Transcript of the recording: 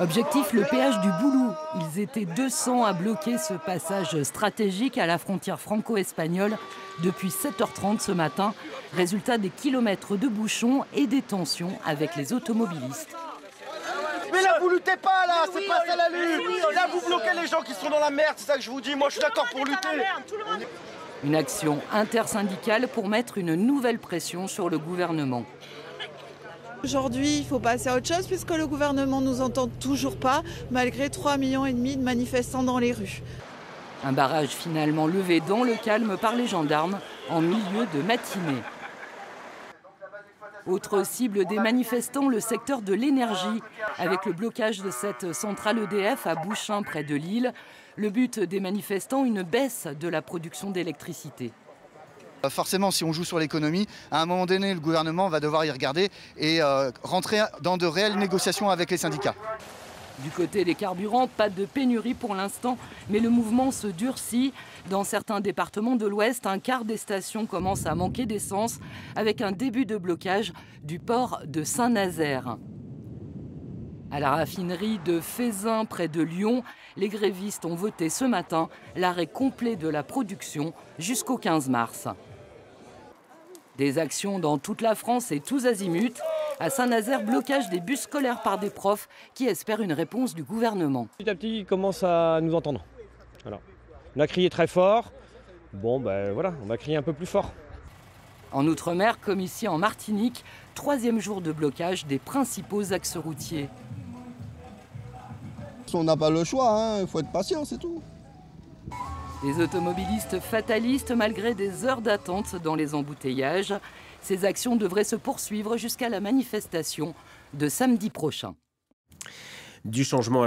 Objectif, le péage du Boulou. Ils étaient 200 à bloquer ce passage stratégique à la frontière franco-espagnole depuis 7h30 ce matin. Résultat, des kilomètres de bouchons et des tensions avec les automobilistes. Mais là, vous luttez pas, là, c'est pas ça la lutte. Là, vous bloquez les gens qui sont dans la merde, c'est ça que je vous dis. Moi, je suis d'accord pour lutter. Une action intersyndicale pour mettre une nouvelle pression sur le gouvernement. Aujourd'hui, il faut passer à autre chose puisque le gouvernement ne nous entend toujours pas, malgré 3,5 millions de manifestants dans les rues. Un barrage finalement levé dans le calme par les gendarmes en milieu de matinée. Autre cible des manifestants, le secteur de l'énergie, avec le blocage de cette centrale EDF à Bouchain, près de Lille. Le but des manifestants, une baisse de la production d'électricité. Forcément, si on joue sur l'économie, à un moment donné, le gouvernement va devoir y regarder et rentrer dans de réelles négociations avec les syndicats. Du côté des carburants, pas de pénurie pour l'instant, mais le mouvement se durcit. Dans certains départements de l'Ouest, un quart des stations commence à manquer d'essence, avec un début de blocage du port de Saint-Nazaire. À la raffinerie de Fézin, près de Lyon, les grévistes ont voté ce matin l'arrêt complet de la production jusqu'au 15 mars. Des actions dans toute la France et tous azimuts. À Saint-Nazaire, blocage des bus scolaires par des profs qui espèrent une réponse du gouvernement. Petit à petit, ils commencent à nous entendre. Voilà. On a crié très fort. Bon, ben voilà, on va crier un peu plus fort. En Outre-mer, comme ici en Martinique, 3e jour de blocage des principaux axes routiers. On n'a pas le choix, il faut être patient, c'est tout. Les automobilistes fatalistes malgré des heures d'attente dans les embouteillages. Ces actions devraient se poursuivre jusqu'à la manifestation de samedi prochain. Du changement